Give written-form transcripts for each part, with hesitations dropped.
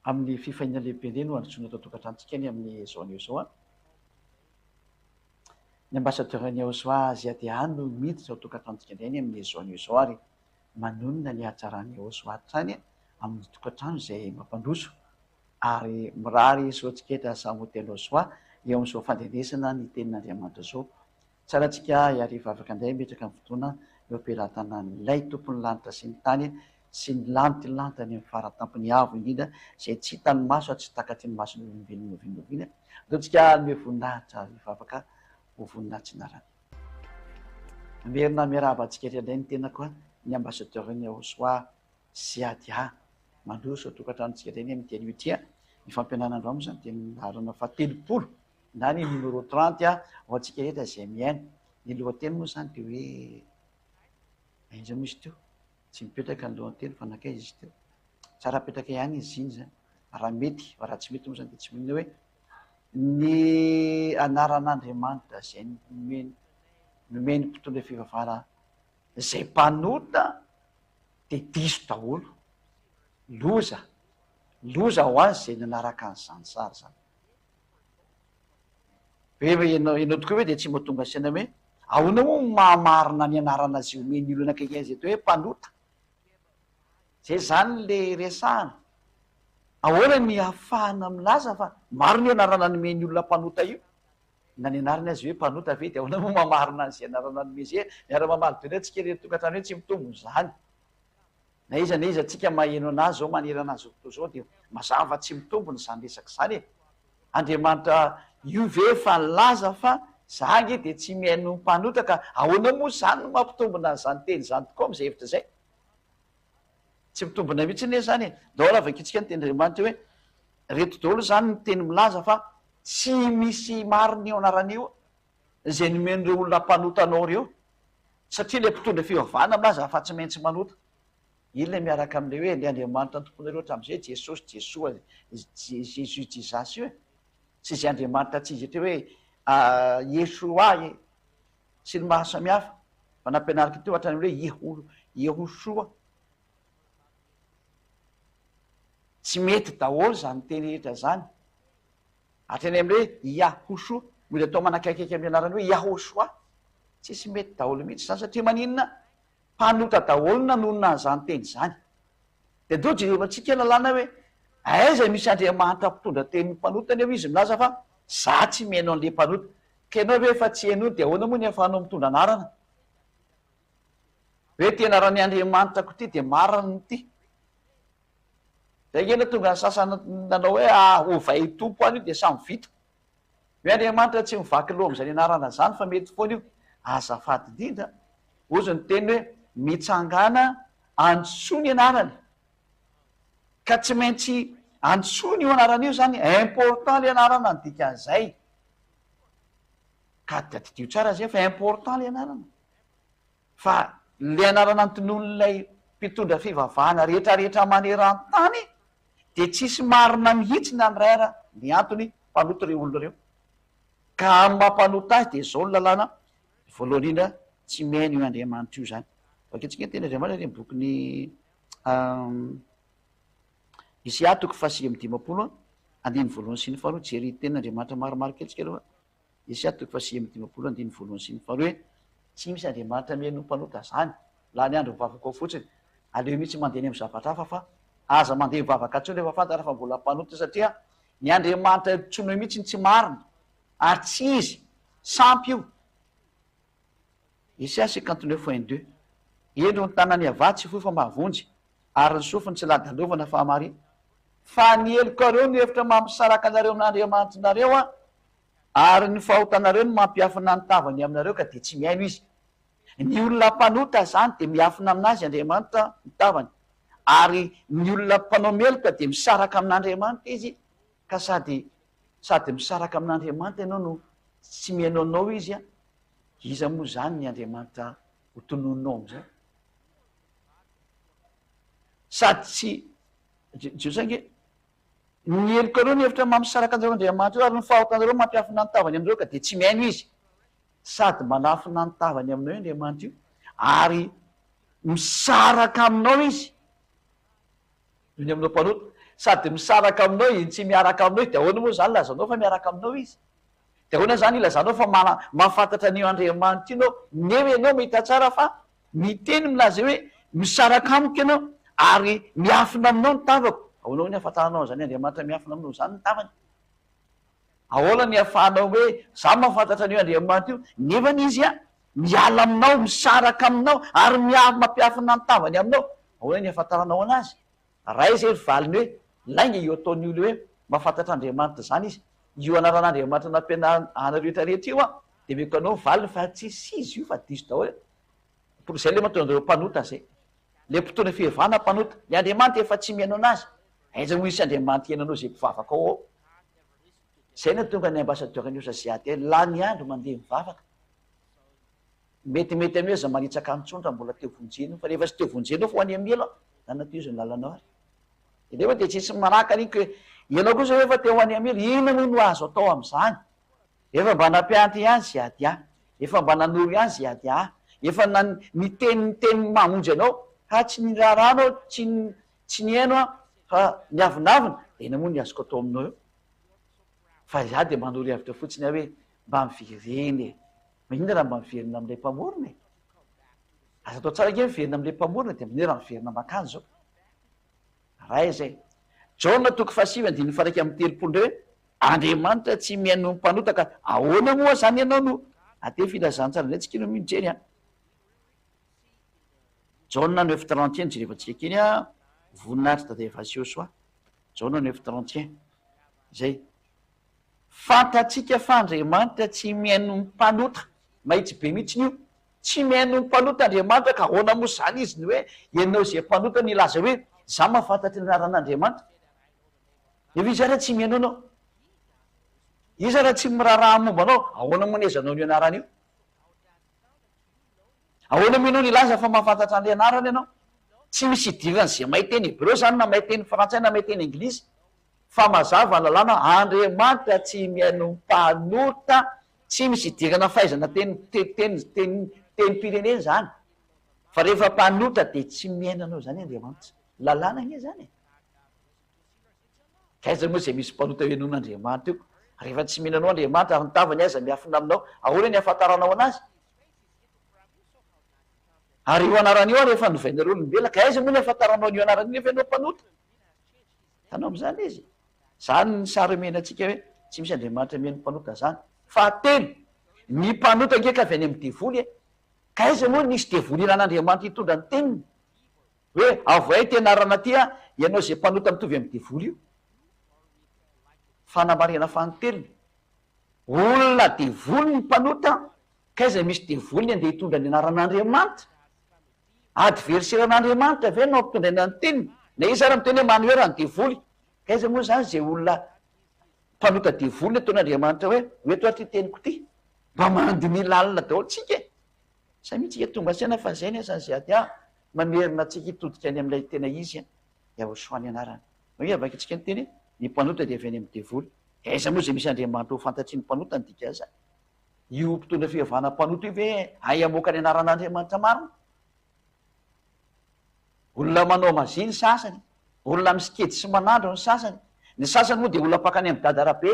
amin'ny fifaina lehibe indray no androsoana tao tokantrantsika ny amin'ny zao anio zao a. Ny ambassadeur-ny Aozoa Aziadia no miditra ao tokantrantsika indray ny amin'ny zao anio zao ary manonona ny hatsaran'ny Aozoa trany amin'ny tokantrano izay mampandroso ary mirary soatsiketra samy hotely Aozoa eo amin'izao fandendesana ny tenin'Andriamanitra zao. Tsarantsika hariva afaka indray metraka amin'ny fotoana eo am-pelatanan'ilay tompon'ny lanitra sy ny tany sy ny lantilantany amin'ny faratampony avo indrindra izay tsy hitany maso tsy takatry ny masony olombelona ataontsika me voninahitra hariva afaka ho voninahitsinarany. Merina miarahaba antsika indray ny tena koa ny ambassadeur-ny Aozoa Aziadia mandroso tokantranontsika indray ny amin'ny teny tia ny fampianana andro aminy izany teny arana fahatelopolo na ny numéro 30 ho antsika rehetra izay miaina. Ny lohateny moa izany dia hoe aiza moa izy teo tsy mipetraka ny lohateny fa nakaiza izy teo tsara petraka ihany izy iny zany raha mety fa raha tsy mety moa izany dia tsy minona hoe ny anaran'Andriamanitra izay nomeny mpitondra fivavahana izay mpanota dia diso daholo loza ho azy izay nanaraka an'izany sary zany. Ianao tokoa hoe dia tsy mahatonga saina hoe ahoana moa mahamarina ny anarana azy omeny olona akaiky azy eto hoe mpanota zay zany le resahana. Ahoana ny ahafahana milaza fa maro ny anarana nomeny olona mpanota io na ny anarany azy hoe mpanota ve dia ahoana moa mahamarina an'izay anarana nomeny zay miara-mamaly tena tsika reto tokantrano hoe tsy mitombo izany na iza tsika maheno anazy zao manera anazy fotoa zao dia mazava fa tsy mitombony izany resaka izany. Andriamanitra io ve fa laza fa zangy dia tsy mihaino mpanota ka ahoana moa izany no mampitombona izany teny izany tokoa amin'izay hevitra izay tsy mitombona mihitsy ne zany daholo avakitsika ny tenyandriamanitra hoe reto daholo zany ny teny milaza fa tsy misy mariny eo anaran'io izay nomen'ireo olona mpanotanao reo satria le mpitondra fivavahana milaza fa tsy maintsy manota. Ilona miaraka amin'ilay hoe le Andriamanitra tomponareo hatramin'izay Jesosy Jésus Jizasy io tsy izay Andriamanitra tsy izy hoe Yesoa sy ny maro samihafa fa nampianarika teo hatrany hoe Yehosoa. Tsy mety daholo zany teny rehetra zany hatrany amin'ilay hoe Yahosoa mila atao manakaiky amin'ny anarany hoe Yahosoa tsisy mety daholo mihitsy zany satria maninona mpanota daholo nanonona an'izany teny zany. Dia ndao jerevantsika lalàna hoe aiza misy Andriamanitra mpitondra teny mpanotany eo izy milaza fa za tsy mihaino an'le mpanota ka ianao hoe fa tsy haino dia ahoana moa ny ahafahanao mitondra anarana hoe ty anaran'ny Andriamanitra ko ty dia marina ty zay ena tonga ny sasana nanao hoe ovay tompo any io dia samy vita hoe Andriamanitra tsy mivaky loha amin'izany anarana zany fa mety foana io azafady indrindra ozy ny teny hoe mitsangana antsoa ny anarany ka tsy maintsy antsoa ny io anaran'io zany important le anarana ny dikan'izay ka didio tsara zay fa important le anarana fa le anarana antonon'ilay mpitondra fivavahana rehetrarehetra maneran-tany dia tsisy marina mihitsy na miraira ny antony mpanota reo olona reo ka amin'ny mampanota azy dia zao ny lalàna voalohany indra tsy mihaino io Andriamanitra io zany. Vaketsika teny Andriamanitra ny bokyny Isia toko fahasimy amby dimapolo andiny voalohany sy ny faharoa jery tenin'Andriamanitra maromaro kely aloha. Isia toko fahasimy amby dimapolo andiny voalohany sy ny faharoa hoe tsy misy Andriamanitra mihaino mpanota zany laha ny andro mivavaka ao fotsiny aleo mihitsy mandeha ny amin'ny zavatra hafa fa aza mandeha mivavaka atsony rehefa fantatra fa mbola mpanota satria ny Andriamanitra tsoina mihitsy tsy marina ary tsy izy sampy io. Isia 59:2 eno ny tanany avatsy foy fa mahavonjy ary ny sofiny tsy ladalovana fa hamary fa ny helokareo no hevitra mampisaraka anareo amin'Andriamanitra nareo ary ny fahotanareo no mampiafina ny tavany aminareo ka dia tsy mihaino izy. Ny olona mpanota zany dia miafina aminazy Andriamanitra ny tavany ary ny olona mpanao meloka dia misaraka amin'Andriamanitra izy ka sady misaraka amin'Andriamanitra ianao no tsy mihaino anao izy iza moa zany ny Andriamanitra ho tonononao am'izay sady tsy jesange ny helokareo ny hevitra mampisaraka anareo Andriamanitra ary ny fahotanareo mampiafina ny tavany aminareo ka dia tsy mihaino izy sady manafina ny tavany aminao Andriamanitra io ary misaraka aminao izy iny aminao mpanota sady misaraka aminao iny tsy miaraka aminao de ahoana moa zany lazanao fa miaraka aminao izy de ahoana zany ilazanao fa mahafantatra an'io Andriamanitra ianao newe ianao mahita tsara fa miteny milaza hoe misaraka amiko ianao ary miafina aminao ny tavako ahoana ny ahafantaranao zany Andriamanitra miafina aminao zany ny tavany ahoana ny ahafahanao hoe za mahafantatra an'io Andriamanitra io nefa izy miala aminao misaraka aminao ary mampiafina ny tavany aminao ahoana ny ahafantaranao anazy raha izy valiny hoe lainga io ataony olo hoe mahafantatra Andriamanitra zany izy io anaran'Andriamanitra nampianarana rehetrarehetra io de meko anao valiny fa tsisy izy io fa diso daholo pour zay le mahatonga mpanota zay le mpitona fihevana mpanota ny Andriamanitra efa tsy mihaino anazy aiza mo isy Andriamanitra ihainanao zay mpivavaka ao zay no tonga ny ambasadeur-ny Osiaty la ny andro mandeha mivavaka metimety amin'io za manitsaka antsondra mbola teo vonjeny fa rehefa sy teo vonjenao fa ho any amielo nanatio izy ny lalanao ary de nefa de tsisy manaka aniko hoe ianao kosa efa teo any amelo ina moa no azo atao am'zany efa mba nampianty ihany zy ady efa mba nanoro ihany zy ady efa niteniteny mamonjy anao ka tsy niraranao tsy ny haino fa niavinavina de ina moa ny azoko atao aminao eo fa za de manoro hevitra fotsiny hoe mba mivireny mahinona raha mba miverina am'lay mpamorona aza atao tsara ke miverina am'lay mpamorona de minera miverina makany zao raha zay Jaona toko fahasivy andiny faraiky am'ny telopolo hoe Andriamanitra tsy mihaino mpanota ka ahoana moa zany ianao no ate filazantsara zay tsika no mijery Jaona 9:31 jerevantsika kely voninahitra tada evasio soa Jaona 9:31 zay fantatsika fa Andriamanitra tsy mihaino mpanota mahitsy be mihitsy io tsy mihaino mpanota Andriamanitra ka ahoana moa zany izy ny hoe ianao zay mpanota nilaza hoe za mahafantatra ny anaran'Andriamanitra efa izy raha tsy mihaino anao izy raha tsy miraharaha momba anao ahoana moa nezanao ny anarany io ahoana moa ianao nilaza fa mahafantatra an'le anarany ianao tsy misy idirany zay mahiteny hebreo zany na mahiteny frantsay na mahiteny anglisy fa mazava lalàna Andriamanitra tsy mihaino mpanota tsy misy idirana fahaizana teny pireneny zany fa rehefa mpanota de tsy mihaino anao zany Andriamanitra lalàna gne zany kaiza moa zay misy mpanota hoenon'Andriamanitra io rehefa tsy mihaino anao Andriamanitra ary nitavany aiza miafina aminao ahoana ny ahafantaranao anazy ary io anaran'io rehefa novainareo olombelona ka aiza moa ny ahafantaranao n'io anaran'io nefa ianao mpanota tanao am'zany izy zany ny sary menatsika hoe tsy misy Andriamanitra mihaino mpanota zany fahatelo ny mpanota nke ka avy any am'ny devoly ka aiza moa nisy devoly iran'Andriamanitra hitondra ny teniny hoe avoay ty anarana ty ianao zay mpanota mitovy am'ny devoly io fanamarena fanotelony olona devoly ny mpanota ka aiza misy devoly ny andeha hitondra ny anaran'Andriamanitra adverseran'Andriamanitra ve nao ampitondraina ny teniny na izy raha miteny hoe manoerany devoly ka aiza moa zany zay olona mpanota devoly ataon'Andriamanitra hoe oeto aty teniko ty mba mandiny lalina daholo tsika sa mihitsika tonga saina fa zay ny asany zay ady mamerina tsika hitodika any am'ilay tena izy ahosoany anarany avaka tsika ny teny ny mpanota de avy any am'ny devoly aiza moa zay misy Andriamanitra ho fantatry ny mpanota ny dika zany io mpitondra fihevana mpanota io ve ay amoaka ny anaran'Andriamanitra marina olona manao maziny sasany olona misikedy sy manandro ny sasany moa de olona pakany am'ny dadarabe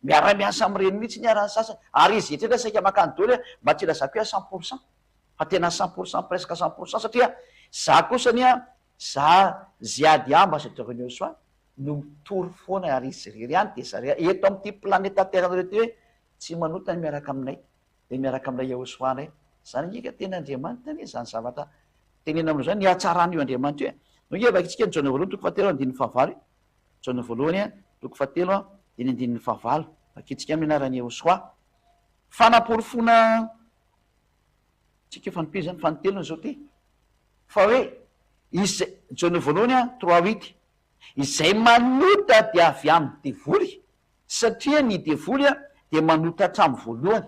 miara-miasa am'reny mihitsy ny arany sasany ary izy etreta saika makany doly mba tsy lazako hoe 100% fa tena 100% presque 100% satria za kosany za ziady ambasadeur-ny Joshua no mitory foana ary izy rery any de zare eto am'ty planeta terre reto hoe tsy manota ny miaraka aminay de miaraka aminay Joshua nay zany ngeka tena Andriamanitra ny zany zavatra tenena aminao zany ny hatsaran'io Andriamanitra io no evaka tsika ny Jaona voalohany toko fahatelo andin'ny fahavalo Jaona voalohany toko fahatelo diny andin'ny fahavalo akitsika amin'ny anaran'ny Joshua fanaporofona tsika fanompiry zany fanotelony zao ty fa hoe izy Jaona voalohany 3:8 izay manota de avy amin'ny devoly satria ny devoly de manota hatramy voalohany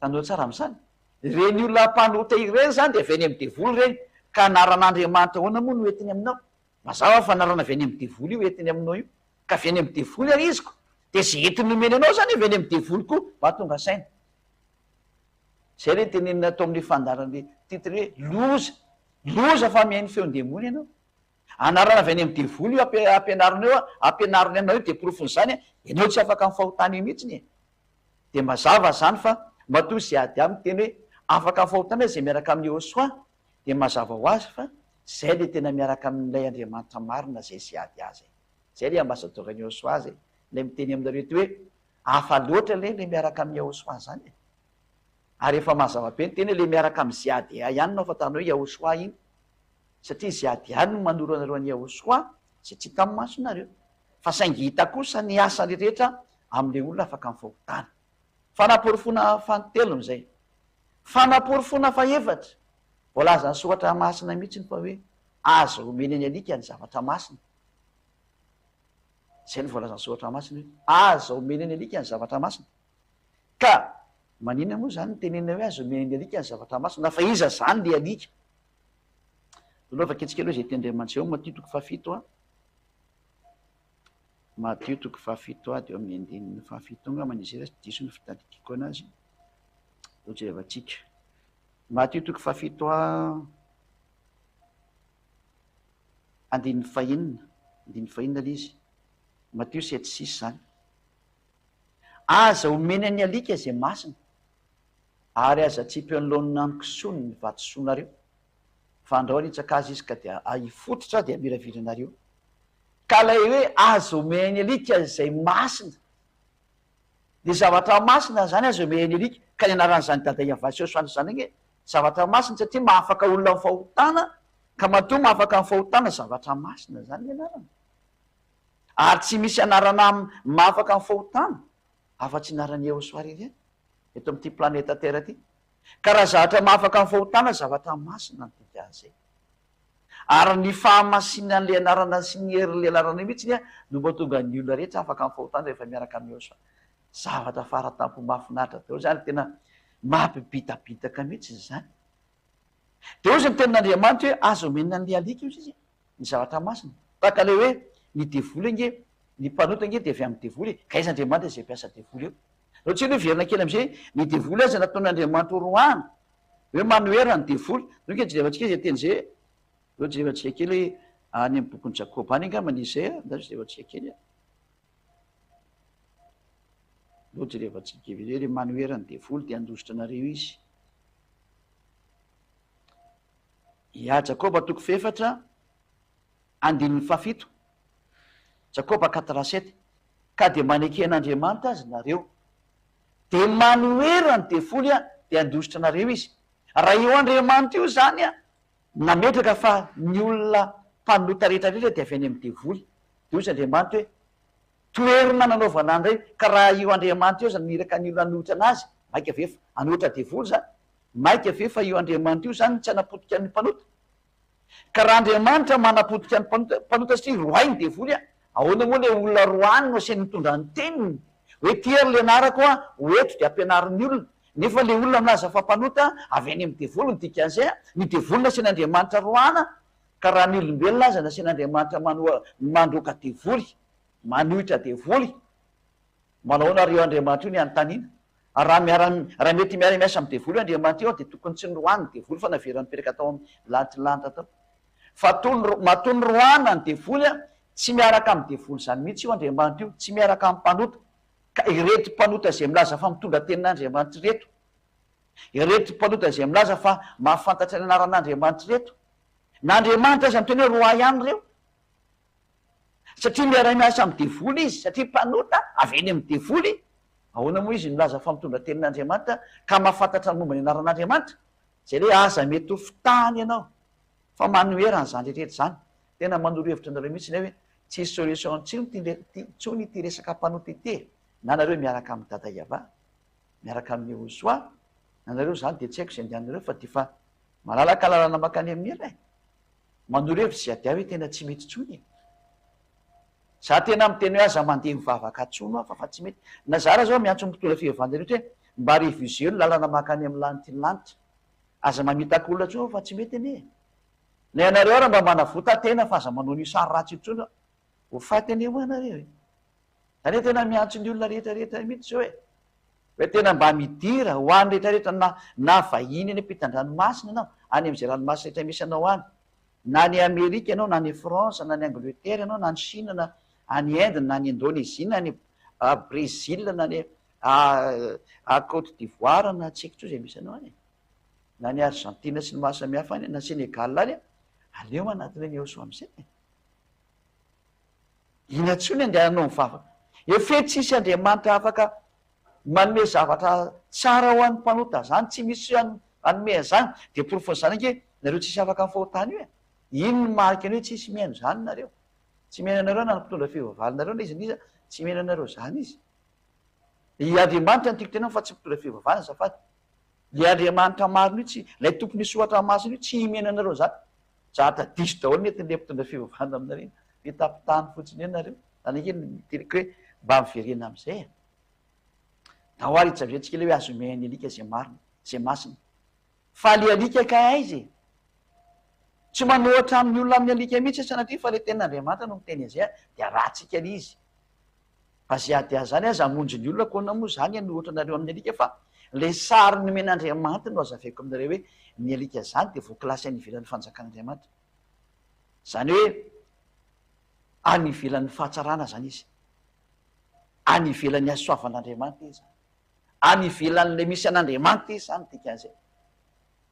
tanao tsara am'zany reny olona mpanota ireny zany de avy any am'ny devoly reny ka anaran'Andriamanitra hoana moa no entiny aminao mazava fa anarana avy any am'ny devoly io entiny aminao io ka avy any am'ny devoly ary izy ko de zay entiny nomeny anao zany avy any am'ny devoly koa mba tonga saina zay re tenenina atao amin'ny fandaran'le titre hoe loza fa mihaino feon-demony ianao Anarana avy any amin'ny devoly io ampianarina eo ampianariny anao de porofony zany ianao tsy afaka mifahotany io mihitsiny de mazava zany fa matoa sy ady aminy teny hoe afaka mifahotana zay miaraka amin'ny Iosoa de mazava ho azy fa zay le tena miaraka amin'ilay Andriamanitra marina zay sy ady azy zay le ambasadorany Iosoa zay lay miteny aminareo ty hoe hafa loatra le miaraka amin'ny Iosoa zany ary efa mazava be ny teny le miaraka amin'ny ziady ihany nao fatanao hoe Iosoa iny satria ziady ihany no manoro anareo any Iosoa sy tsy hita amin'ny masonareo fa saingy hita kosa ny asa rehetra amin'le olona afaka mifahotana. Fanaporofona fanotelony zay. Fanaporofona faefatra voalaza ny soratra masina mihitsy fa hoe azo omeny ny alika ny zavatra masina. Zay ny voalaza ny soratra masina hoe azo omeny ny alika ny zavatra masina. Ka maninona moa zany ny tenena hoe azo omeny ny alika ny zavatra masina fa iza zany le alika? Lova ketsikely hoe zay tiandriamanitra eo Matthieu 7 Matthieu 7 de eo amin'ny andininy 7 angamba izy ireo diso ny fitadikiko anazy. Ohatra revatsika. Matthieu 7 andininy 5 andininy 5 le izy. Matthieu 7:6 zany. Aza omeny ny alika zay masina ary aza tsipy anoloana ny kisony ny vatosoanareo. Fa andrahoany hitsaka azy izy ka dia hifototra dia miraviranareo. Ka lay hoe azo omeny alika zay masina de zavatra masina zany azo omeny alika ka ny anaran'izany dada Iavasy zany hoe zavatra masina satria mahafaka olona mifahotana ka matoa mahafaka mifahotana zavatra masina zany ny anarana. Ary tsy misy anarana mahafaka mifahotana afa-tsy anarany Iosoa irery eto amin'ity planeta Terre ty. Ka raha zavatra mahafaka mifahotana zavatra masina ny zay. Ary ny fahamasinan'le anarana sy ny herin'le anarana mihitsy no mba tonga ny olona rehetra afaka mifahotana rehefa miaraka amin'ny Iosoa. Zavatra faratampo mahafinaritra daholo zany tena mampibitabitaka mihitsy zany. De ozy ny tenin'Andriamanitra hoe azo omena an'le alika io izy ny zavatra masina. Tahaka le hoe ny devoly nge ny mpanota nge de avy amin'ny devoly ka izy Andriamanitra zay mpiasa devoly eo. Raha tsy hoe verina kely am'zay ny devoly aza nataon'Andriamanitra roana hoe manoera ny devoly no ke jerevatsika izy teny zay hoe jerevatsika kely any amin'ny bokon'ny Jakoba any angamba izay da jerevatsika kely lo jerevatsika hoe manoera ny devoly de andositra nareo izy. Ya Jakoba 4 andininy 7 Jakoba 4:7 ka de maneken'Andriamanitra azy nareo de manoera ny devoly de andositra nareo izy. Raha io Andriamanitra io zany nametraka fa ny olona mpanota rehetrarehetra de avy any amin'ny devoly de ozy Andriamanitra hoe toerina nanaovana andray ka raha io Andriamanitra io zany miraka ny olona anohitra anazy maika vefa anohitra devoly zany maika vefa io Andriamanitra io zany tsy anapotika ny mpanota. Ka raha Andriamanitra manapotika ny mpanota satria roay ny devoly ahoana moa le olona roany no asiany mitondra ny teniny hoe ty le anarako hoeto de ampianariny olona nefa le olona milaza fa mpanota avy any amin'ny devoly ny dikan'izay ny devoly nasian'Andriamanitra roana ka raha ny olombelona aza nasian'Andriamanitra mandroaka devoly manohitra devoly manahoana reo Andriamanitra io ny anontaniana raha mety miara-miasa amin'ny devoly Andriamanitra io de tokony tsy ny roany devoly fa naverany peraka atao amin'ny lanitra tao fa matony roana ny devoly tsy miaraka amin'ny devoly zany mihitsy io Andriamanitra io tsy miaraka amin'ny mpanota. Ka ireto mpanota zay milaza fa mitondra tenin'Andriamanitra reto ireto mpanota zay milaza fa mahafantatra ny anaran'Andriamanitra reto n'Andriamanitra aza miteny hoe roa ihany reo satria miara-miasa amin'ny devoly izy satria mpanota avy eny amin'ny devoly ahoana moa izy milaza fa mitondra tenin'Andriamanitra ka mahafantatra ny momba ny anaran'Andriamanitra zay le aza mety ho fitahany ianao fa manoerany zany rehetra zany tena manoro-hevitra anareo mihitsy ny hoe tsisy solution tsony ty resaka mpanota ity na nareo miaraka amin'ny dada Iava miaraka amin'ny Iosoa nanareo zany de tsy haiko zay andehanareo fa ty fa malalaka lalana makany amin'ny ela manoro-hevitra zay adia hoe tena tsy mety tsony za tena miteny hoe aza mandeha mivavaka tsono fa tsy mety nazara zao miantso mpitondra fihevana rehetra hoe mba révision ny lalana makany amin'ny lanitra aza mamitaka olona tsono fa tsy mety anie na ianareo raha mba manavota tena fa aza manao ny sary ratsy tsono ho faty anie ho anareo zany hoe tena miantso ny olona rehetrarehetra mihitsy hoe tena mba midira ho any rehetrarehetra na vahiny any ampitan-dranomasina anao any am'izay ranomasina rehetra misy anao any na ny Amerika ianao, na ny France, na ny Angleterre ianao, na ny Chine, na any Inde, na ny Indonésie, na ny Brésil, na ny Côte d'Ivoire, na tsika tso zay misy anao any, na ny Argentine sy ny maro samihafa any, na Sénégal any, aleo anatin'ireny eo so am'izay. Ina tsony andehananao mivavaka. Efe tsisy Andriamanitra afaka manome zavatra tsara ho an'ny mpanota zany, tsy misy anome zany, de porofony zany ange nareo tsisy afaka mifahotany io e. Ino ny mariky an'io tsisy mihaino zany nareo? Tsy mihaino anareo na mpitondra fivavalinareo na izy niza, tsy mihaino anareo zany izy. I Andriamanitra ny tiako tenao fa tsy mpitondra fivavalana zafady. Le Andriamanitra marina io tsy, lay tompony soatra masina io tsy mihaino anareo zany. Zahatra diso daholo netin'le mpitondra fivavalana aminareo. Fitampitany fotsiny eo nareo. Zany ake mitereko hoe mba miverena am'izay e. Dahoary itsaveantsika le hoe azo mehan'ny alika zay marina, zay masina. Fa le alika ka aizy. Tsy manohatra amin'ny olona amin'ny alika mihitsy sanatria fa le ten'Andriamanitra no miteny azay dia ratsika le izy. Fa zay ady zany aza hamonjy ny olona koa moa zany anohatra anareo amin'ny alika fa le sary nomen'Andriamanitra no azafaiko aminareo hoe ny alika zany dia voakilasy any ivelan'ny fanjakan'Andriamanitra. Zany hoe any ivelan'ny fahatsarana zany izy. Any ivelan'ny asoavan'Andriamanitra izy. Any ivelan'le misy an'Andriamanitra izy zany tika an'izay.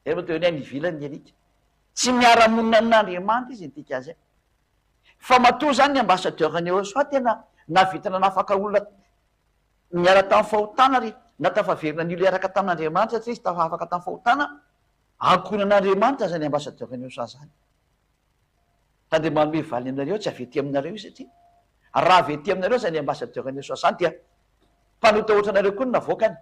Zay moa teo hoe any ivelan'ny alika. Tsy miara-monina amin'Andriamanitra izy tika an'izay. Fa matoa zany ny ambassadeur-ny Eosoa tena navitana nafaka olona miara tamin'ny fahotana ry na tafaverina ny olo iaraka tamin'Andriamanitra satria izy tafa afaka tamin'ny fahotana ankonan'Andriamanitra zany ambassadeur-ny Eosoa zany. Tade manome valy aminareo tsy avety aminareo satria raha avety aminareo zany ambassadeur-ny Eosoa zany dia mpanota ohatra anareo koa no navoakany.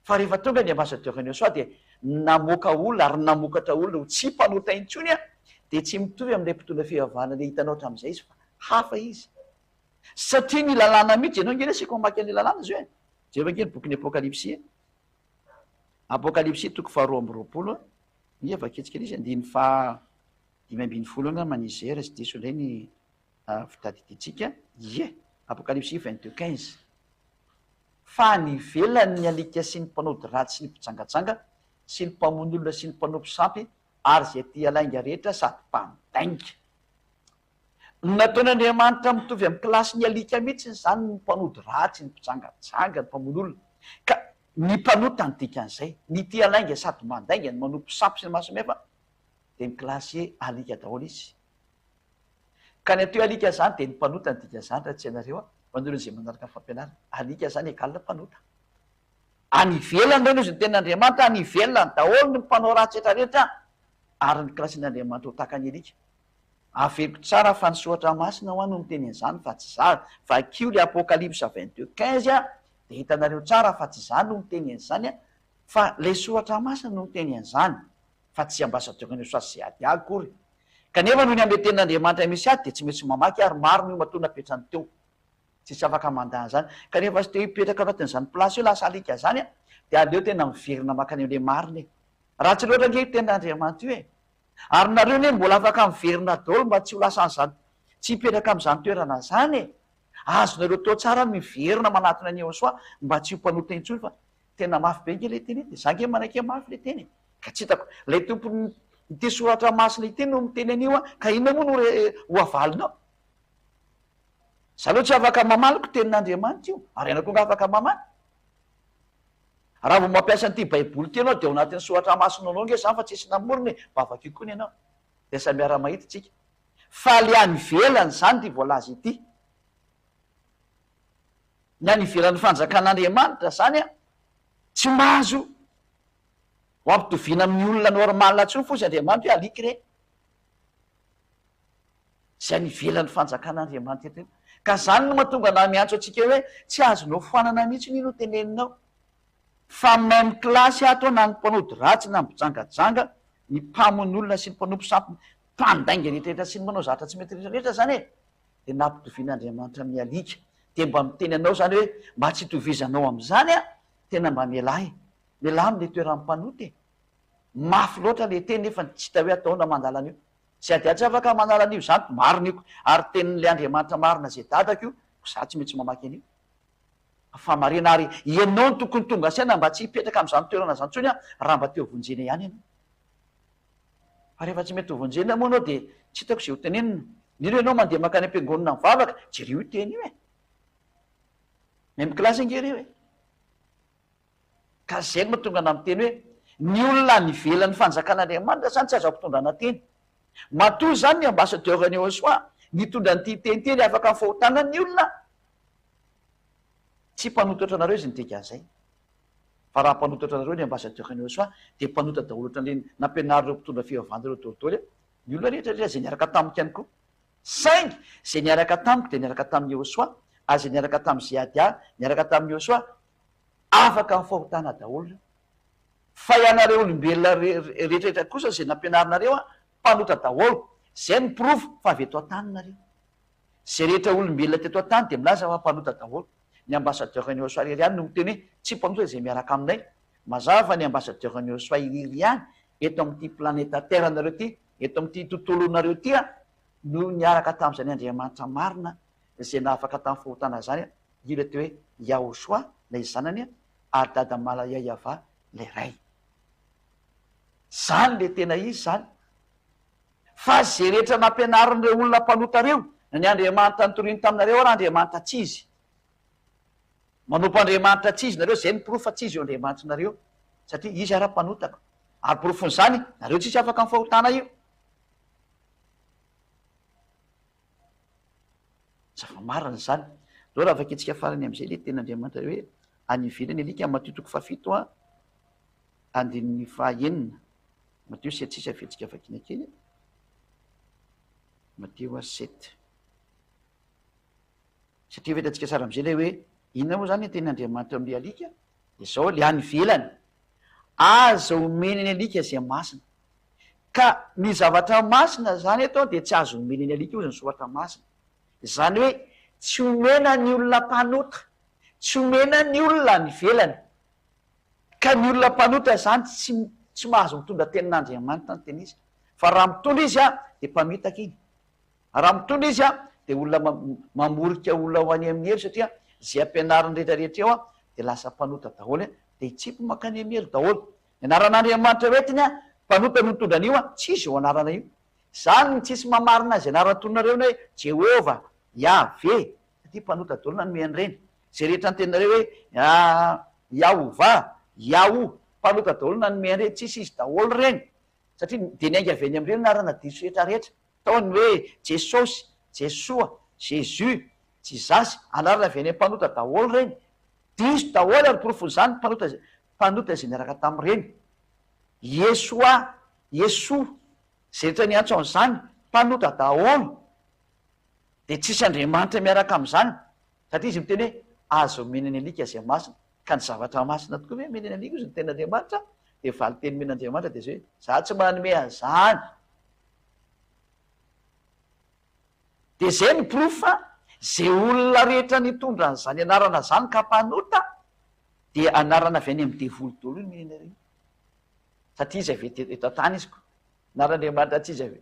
Fa rehefa tonga ny ambassadeur-ny Eosoa dia namoaka olona ary namokatra olona ho tsy mpanota intsony dia tsy mitovy amin'ilay mpitondra fivavahana le hitanao hatramin'izay izy fa hafa izy. Satria ny lalàna mihitsy ianao ngeny asika mamaky an'ilay lalàna zao e. Jereo ngeny boky ny Apokalipsia. Apokalipsia toko 2:20 mieva ketsika izy andiny fa 5:20 angamba izy sy diso indray ny fitadidiantsika. Ie, Apokalipsia 22:15. Fa nivelan'ny alika sy ny mpanody ratsy sy ny mpijangajanga sy ny mpamono olona sy ny mpanompo sampy ary zay tia lainga rehetra sady mpandainga. Nataon'Andriamanitra mitovy amin'ny kilasy ny alika mihitsy zany ny mpanody ratsy, ny mpijangajanga, ny mpamono olona. Ka ny mpanota ny dikan'izay, ny tia lainga sady mandainga, ny manompo sampy sy ny masomefa dia ny kilasy alika daholo izy. Ka ny atao alika zany dia ny mpanota ny dika zany raha tsy ianareo manolo zay manaraka ny fampianarana. Alika zany egalina mpanota. Any ivelany reny izy ny ten'Andriamanitra, any ivelany daholo ny mpanao ratsy rehetrarehetra ary ny kilasin'Andriamanitra ho tahaka ny alika. Averiko tsara fa nisoatra masina ho any no miteny an'izany fa tsy zany. Va kio le Apokalipsa 22:15 dia hitanareo tsara fa tsy zany no miteny an'izany fa le soatra masina no miteny an'izany fa tsy ambassadeur-ny Eosoa zay ady akory. Kanefa noho ny amin'ny ten'Andriamanitra misy ady dia tsy maintsy mamaky ary maro no matoa napetrany teo. Tsisy afaka mandany zany. Kanefa sy teo hipetraka anatin'izany plasy io lasa alika zany dia aleo tena miverina makany amin'ilay marina e. Raha tsy loatra nge ten'Andriamanitra io e. Ary nareo ne mbola afaka miverina daholo mba tsy ho lasan'izany, tsy hipetraka amin'izany toerana zany e. Azonareo tao tsara miverina manatona ny Eosoa mba tsy ho mpanota intsony fa tena mafy be nge le teny dia za nge manake mafy le teny. Ka tsy hitako lay tompony ity soratra masina iteny no miteny an'io ka inona moa no ho avalinao? Za aloha tsy afaka mamaliko tenin'Andriamanitra io, ary ianao koa nga afaka mamaly. Raha vao mampiasa an'ity baiboly ty ianao dia ao anatin'ny soratra masina anao nge zany fa tsisy namorony mba afaka io koa ny ianao. Dia samy miara-mahita tsika. Fa le any ivelany zany ty voalaza ity. Ny any ivelan'ny fanjakan'Andriamanitra zany tsy mahazo ho ampitoviana amin'ny olona normalina intsony fosy Andriamanitra hoe alika re. Zay any ivelan'ny fanjakan'Andriamanitra eto. Ka zany no mahatonga na miantso antsika hoe tsy azonao foanana mihitsy ny no teneninao. Fa même kilasy ato na ny mpanody ratsy na ny mpijangajanga, ny mpamon'olona sy ny mpanompo sampy, mpandainga rehetrarehetra sy ny manao zavatra tsy mety rehetrarehetra zany e. Dia nampitovian'Andriamanitra amin'ny alika. Dia mba miteny anao zany hoe mba tsy hitovizanao amin'izany tena mba mialahy. Mialahy amin'le toeran'ny mpanota e. Mafy loatra le teny nefa tsy hita hoe ataona mandala an'io. Tsy ady tsy afaka manala an'io zany mariniko ary tenin'le Andriamanitra marina zay dadako io, za tsy maintsy mamaky an'io. Fa marina ary ianao ny tokony tonga saina mba tsy hipetraka amin'izany toerana zany intsony raha mba teo vonjena ihany ianao. Fa rehefa tsy mety hovonjena moa anao dia tsy hitako izay ho tenenina. Nireo ianao mandeha makany am-piangonana mivavaka, jereo teny io e. Même classe ingereo e. Ka zay no mahatonga ana miteny hoe ny olona nivelan'ny fanjakan'Andriamanitra zany tsy azo ampitondrana teny. Matoa zany ny ambassadeur-ny Yoshua nitondra nyity teny teny afaka mifahotanany olona. Tsy mpanotatra anareo izy nitika zay. Fa raha mpanotatra anareo ny ambassadeur-ny Yoshua dia mpanota daholo ohatran'ireny nampianarin'ireo mpitondra fivavahana ireo daholo. Ny olona rehetra rehetra zay niaraka tamiko ihany koa. Saingy zay niaraka tamiko dia niaraka tamin'ny Yoshua, ary zay niaraka tamin'ny Zeadia, niaraka tamin'ny Yoshua, afaka mifahotana daholo. Fa ianareo olombelona rehetrarehetra kosa zay nampianarinareo mpanota daholo. Zay ny profo fa avy eto an-tany nareo. Zay rehetra olombelona teto an-tany dia milaza fa mpanota daholo. Ny ambassadeur-ny Yoshua irery ihany no miteny hoe tsy mpanota zay miaraka aminay. Mazava fa ny ambassadeur-ny Yoshua irery ihany eto amin'ity planeta Terre nareo ty, eto amin'ity tontolo nareo ty no niaraka tamin'izany Andriamanitra marina zay nahafaka tamin'ny fahotana zany. Io teo hoe Yahoshua ilay zanany ary dada Malayava ilay ray. Zany le tena izy zany. Fa zay rehetra nampianarin'ireo olona mpanota reo, ny Andriamanitra nitoriny taminareo ary Andriamanitra tsy izy. Manompo Andriamanitra tsy izy nareo, zay ny profo fa tsy izy io Andriamanitra nareo. Satria izy ara-panotaka. Ary profon'izany, nareo tsisy afaka mifahotana io. Zava-marina zany. Reo raha vaketsika farany amin'izay le tena Andriamanitra hoe any ivelany alika Matio 7 andininy 9. Matio 7 avetsika vakina kely. Matio 7. Satria vetantsika sara amin'izay le hoe inona moa zany tena Andriamanitra amin'ilay alika? Dia zao le any ivelany. Aza omeny ny alika zay masina. Ka ny zavatra masina zany eto dia tsy azo omeny ny alika io zany soratra masina. Zany hoe tsy omena ny olona mpanota, tsy omena ny olona ny velany. Ka ny olona mpanota zany tsy mahazo mitondra tenin'Andriamanitra ny tena izy. Fa raha mitondra izy dia mpamitaka iny. Raha mitondra izy dia olona mamorika olona ho any amin'ny hery, satria zay ampianarin rehetrarehetra eo dia lasa mpanota daholo dia itsipy makany amin'ny hery daholo. Ny anaran'Andriamanitra hoetiny mpanota no mitondra an'io tsy izy eo anarana io. Zany tsisy mamarina azy anarana tononareo hoe Jehova, Yahvé, satria mpanota daholo nanome an'ireny. Zay rehetra nyteninareo hoe Yahova, Yahou, mpanota daholo nanome an'ireny, tsisy izy daholo reny. Satria dia niainga avy any amin'ireny narana diso rehetrarehetra. Taony hoe Jesosy, Jesua, Jésus, Jizasy, anarana avy any mpanota daholo reny. Diso daholo ary profon'izany mpanota zay niaraka tamin'ireny. Yesoa, Yesu, zay rehetra niantso amin'izany mpanota daholo. Dia tsisy Andriamanitra miaraka amin'izany. Satria izy miteny hoe azo omena ny alika zay masina. Ka ny zavatra masina tokoa hoe mena ny alika izy ny ten'Andriamanitra. Dia valy teny men'Andriamanitra dia zay hoe za tsy manome an'izany. Dia zay ny profo fa zay olona rehetra nitondra an'izany anarana zany ka mpanota dia anarana avy any amin'ny devoly daholo ny menareo. Satria izy avy eto an-tany izy koa. Naran'Andriamanitra tsy izy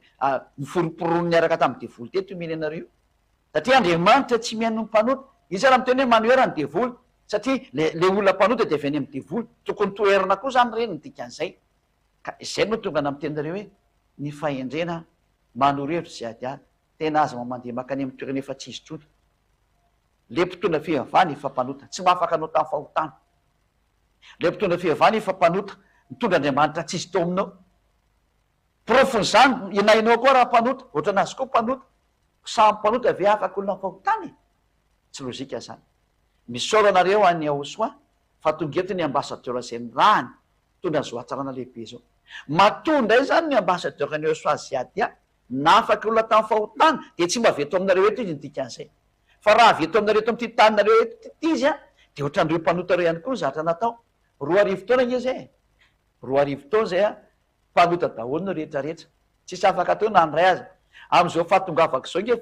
niforoporoniny niaraka tamin'ny devoly teto io menareo. Satria Andriamanitra tsy mihaino ny mpanota. Izy raha miteny hoe manohera ny devoly. Satria le olona mpanota dia avy any amin'ny devoly. Tokony toerana koa zany reny ny dikan'izay. Ka izay no tonga namitenareo hoe ny fahendrena manorevitra zay adia tena aza mandeha makany amin'ny toerana efa tsy izy trony. Le mpitondra fivavahana efa mpanota, tsy mahafaka anao tamin'ny fahotana. Le mpitondra fivavahana efa mpanota, mitondra Andriamanitra tsy izy tao aminao. Profon'izany inainao koa raha mpanota, ohatra anazy koa mpanota. Samy mpanota ve afaka olona fahotana? Tsy lozika zany. Misaotra anareo any Yahoshua fa tonga eto ny ambassadeur zay nirahany mitondra zao hatsarana lehibe zao. Matondra zany ny ambassadeur ny Yahoshua Zeadia na afaka olona tamin'ny fahotana dia tsy mba veto aminareo eto izy ny dikan'izay. Fa raha veto aminareo eto amin'ity taninareo eto izy dia ohatran'ireo mpanota reo ihany koa ny zatra natao. 2 taona izy zay. 2 taona zay mpanota daholo no rehetrarehetra. Tsisy afaka atao na andray azy. Amin'izao fahatongavako izao nge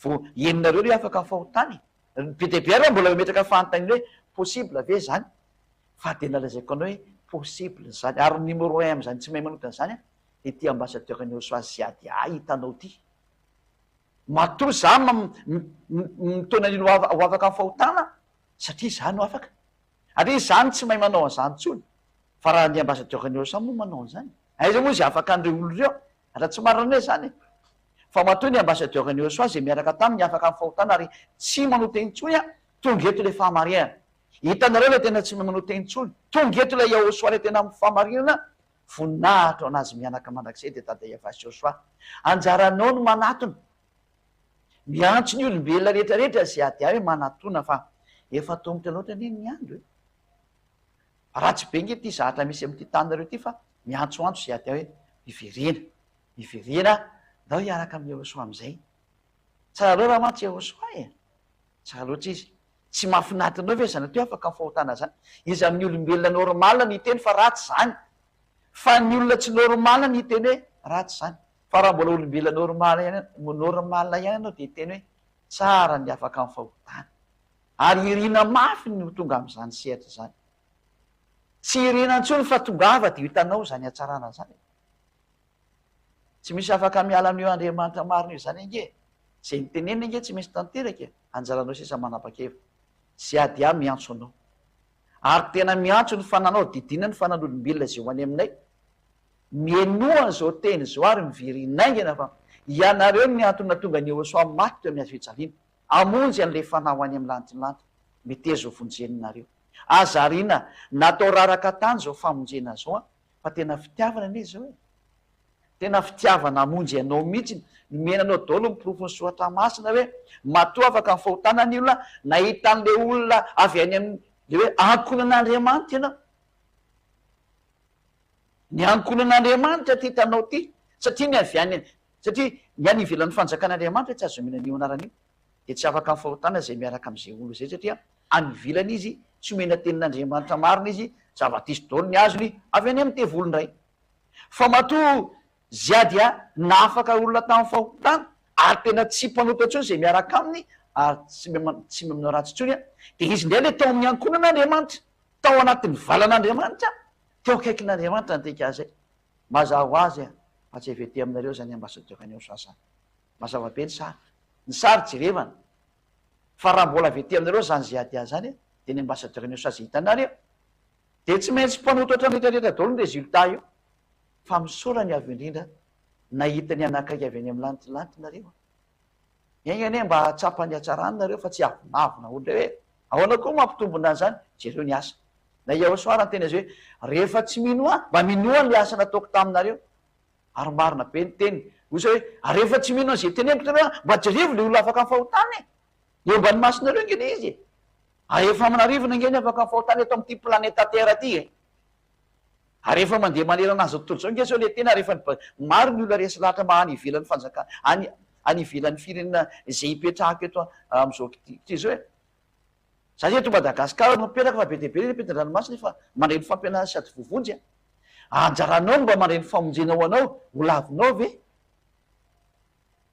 vo eninareo re afaka mifahotany. Be dia be ary mbola metraka fanontany hoe possible ve zany? Fa dia nalazaiko anao hoe possible zany. Ary numéro 1 amin'izany tsy mahay manota zany ity ambassadeur ny Yahoshua Zeadia hitanao ty. Matoa za mitona an'ino ho afaka mifahotana satria za no afaka. Ary zany tsy mahay manao an'izany tsony. Fa raha ny ambassadeur ny Yahoshua moa manao an'izany. Aiza moa izy afaka an'ireo olo reo? raha tsy marina hoe zany fa matoy ny ambassadeur-ny Joshua zay miaraka taminy afaka amin'ny fahotana ary tsy manota intsony tonga eto ilay fahamarinana. Hitanareo ilay tena tsy manota intsony, tonga eto ilay Joshua ilay tena amin'ny fahamarinana, voninahitra anazy mianaka mandrakizay dia tada Evasy Joshua. Anjaranao no manatona, miantso ny olombelona rehetrarehetra zay ady hoe manatona fa efa tombotra loatra anie ny andro e. Ratsy be nge ty zahatra misy amin'ity tanareo ty fa miantsoantso zay ady hoe miverena ndao hiaraka amin'ny Joshua am'izay. Tsara loha raha mantsy Joshua e, tsara loatra izy. Tsy mahafinaritra anao ve zany ty afaka amin'ny fahotana zany. Izy amin'ny olombelona normala ny teny fa ratsy zany, fa ny olona tsy normala ny teny hoe ratsy zany. Fa raha mbola olombelona normala ihany ianao dia teny hoe tsara ny afaka amin'ny fahotana. Ary irina mafy no tonga amin'izany sehatra zany. Tsy irina intsony fa tongava dia hitanao zany hatsarana zany. Tsy misy afaka miala amin'io Andriamanitra marina io zany ange. Zay nitenena ange tsy misy tanteraka e. Anjaranao sisa manapa-kevitra. Zay ady miantso anao. Ary tena miantso ny fananao, didina ny fanan'olombelona zay ho any aminay. Mienohan zao teny zao ary miverinaingana fa ianareo ny antony tonga ny Joshua maty teo amin'ny hazo fijaliana. Amonjy an'ilay fanahy ho any amin'ny lantilanitra. Mitezo ho vonjenareo. Azarina, natao raraka tany zao famonjena zao fa tena fitiavana anie zao e. Tena fitiavana amonjy ianao mihitsy, nomenanao daholo miporofo ny soratra masina hoe matoa afaka amin'ny fahotana ny olona nahita an'ilay olona avy any amin'ny le hoe ankonan'Andriamanitra ianao. Ny ankonan'Andriamanitra ty hitanao ty, satria ny avy any, satria ny any ivelan'ny fanjakan'Andriamanitra tsy azo omena an'io anaran'io, dia tsy afaka amin'ny fahotana zay miaraka amin'izay olo zay satria any ivelany izy tsy omena tenin'Andriamanitra marina izy, zava-tisy daholo ny azony avy any amin'ny tevolondray. Fa matoa ziadia nafaka olona tamin'ny fahotana ary tena tsy mpanota intsony zay miaraka aminy ary tsy manao ratsy intsony dia izy indray le tao amin'ny ankonan'Andriamanitra, tao anatin'ny valan'Andriamanitra, teo akaikin'Andriamanitra niteka azy ay. Mazava ho azy fa tsy evety aminareo zany ambassadeur-ny Joshua zany. Mazava be ny sary, ny sary jerevana. Fa raha mbola avety aminareo zany ziadia zany dia ny ambassadeur-ny Joshua zay hitanareo dia tsy maintsy mpanotatra rehetrarehetra daholo ny résultat io. Fa misaorany avy indrindra nahita ny anakaiky avy any amin'ny lantilanty nareo. Egny anie mba tsapany hatsarany nareo fa tsy avinavina ohatra hoe ahoana koa mampitombona zany, jereo ny asa. Na Joshua raha teny azy hoe rehefa tsy mino mba minoa ny asa nataoko taminareo. Ary marina be ny teny. Osa hoe rehefa tsy mino an'izay teneniko tanareo mba jerevo le olona afaka amin'ny fahotana e. Eo mba ny masinareo nge le izy. Efa manarivona nge ny afaka amin'ny fahotana eto amin'ity planeta Terre ty e. Ary rehefa mandeha manerana azy tontolo zao nge zao le tena rehefa maro ny olona resy lahatra mahany ivelan'ny fanjaka any ivelan'ny firenena zay hipetrahako eto amin'izao ty zao e. Zaho eto Madagasikara no mipetraka fa be dia be repetin-dranomasina fa mandray ny fampianarana sady vovonjy. Anjaranao mba mandray ny famonjena ho anao, ho lavinao ve?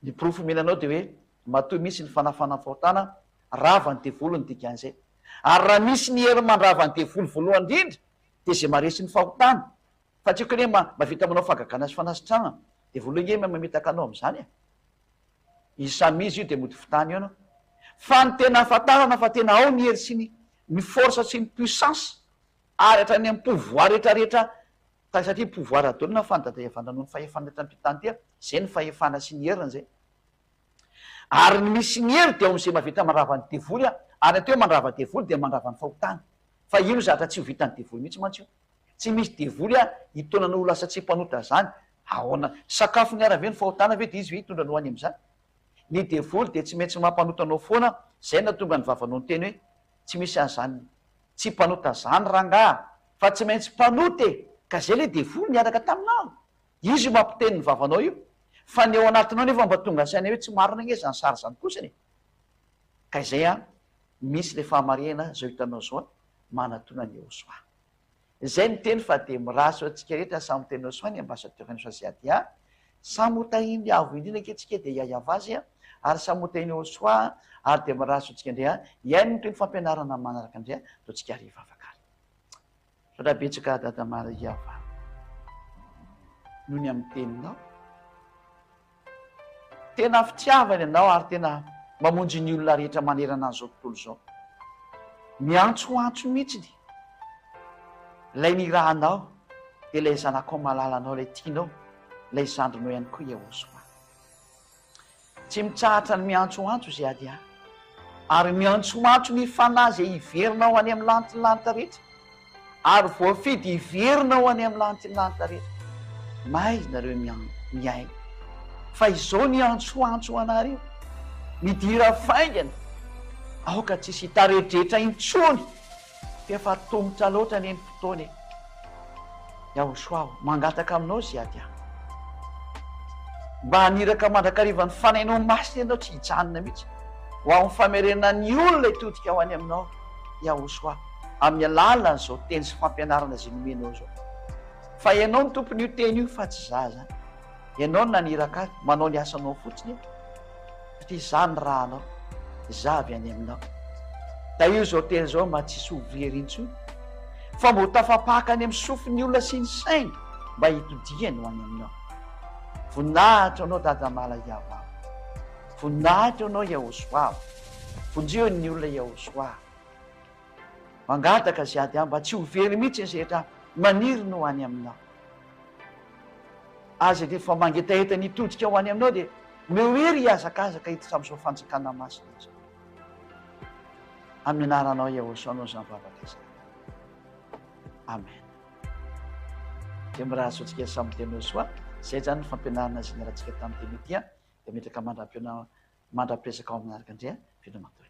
Ny porofo menanao dia hoe matoa misy ny fanafana fahotana rava ny devolo ny dikan'izay. Ary raha misy ny hery mandrava ny devolo voalohany indrindra dia zay maresy ny fahotana. Fa tsy hoe mavita manao fagagana sy fanasitrana dia voalohany mametaka anao amin'izany e. Isamizy io dia mody fitany io anao. Fa ny tena ahafantarana fa tena ao ny hery sy ny force sy ny puissance ary hatrany amin'ny pouvoir rehetrarehetra. Satria pouvoir daholo na fandadavana ny fahefana etampitan ty zay ny fahefana sy ny herina zay. Ary ny misy ny hery dia ao amin'izay mavita mandrava ny devoly ary ateo mandrava devoly dia mandrava ny fahotana. Fa ino zatra tsy ho vitany devoly mihitsy mantsy io. Tsy misy devoly hitonanao lasa tsy mpanota zany. Ahoana sakafo ny ara ve ny fahotana ve dia izy ve hitondra no any amin'izany. Ny devoly dia tsy maintsy mampanotanao foana, zay na tonga ny vavanao ny teny hoe tsy misy an'izany tsy mpanota zany rangaha fa tsy maintsy mpanote. Ka zay le devoly niaraka taminao. Izy mampiteny ny vavanao io. Fa ny ao anatinao nefa mba tonga saina hoe tsy marina nge zany sary zany kosany. Ka izay misy le fahamarena zao hitanao zao manatona ny Joshua. Zay ny teny fa dia miraso antsika rehetra samy teny Joshua ny ambassadeur-ny Joshua samy hotahiny avo indrindra antsika dia hiayava azy ary samy hotahiny Joshua ary dia miraso antsika indray iaino ny toy ny fampianarana manaraka indray toantsika hariva afaka. Sotra betsaka dada Maria va noho ny amin'ny teninao tena fitiavany ianao ary tena mamonjy ny olona rehetra manerana an'izao tontolo zao. Miantsoantso mihitsy ilay nirahanao dia ilay zanakao malalanao ilay tianao ilay zandrinao ihany koa Iahosoa. Tsy mitsahatra ny miantsoantso izy ady ahy, ary miantsoantso ny fanahy izay iverinao any amin'ny lantilanta rehetra, ary voafidy iverinao any amin'ny lantilanta rehetra. Mahay nareo miaina fa izao ny antsoantso anareo midira faingana, aoka tsisy hitaredretra intsony efa tongotra loatra ny fotoana e. Iahosoa aho mangataka aminao izy ady ahy, mba haniraka mandrakariva ny fanainao masina ianao tsy hijanona mihitsy ho amin'ny famerenana ny olona hitodika ao any aminao Iahosoa, amin'ny alalan'izao teny sy fampianarana izay nomenao zao. Fa ianao ny tompony io teny io fa tsy zaza, ianao no naniraka azy, manao ny asanao fotsiny satria izany raha anao zavy any aminao. Da io zao teny zao mba tsisy hovery intsony, fa mbo tafapaka any amin'ny sofin'ny olona sy ny sainy mba hitodiany ho any aminao. Voninahitra anao dada Malahiava, voninahitra anao Iahosoa, vonjeo ny olona Iahosoa. Mangataka izay ady ahy mba tsy hovery mihitsy ny rehetra maniry no any aminao. Aza rehefa mangetaheta nitodika ao any aminao dia mehoery hiazakazaka hiditra amin'izao fanjakana masina izao. Amin'ny anaranao Iahosoa anao izany vavaka izay. Amen. Dia mirahazo antsika samy teny Iahosoa, izay zany ny fampianarana izay niarahantsika tamin'ny teny ity dia metraka mandra-piresaka ao aminaraka indray, velomatory.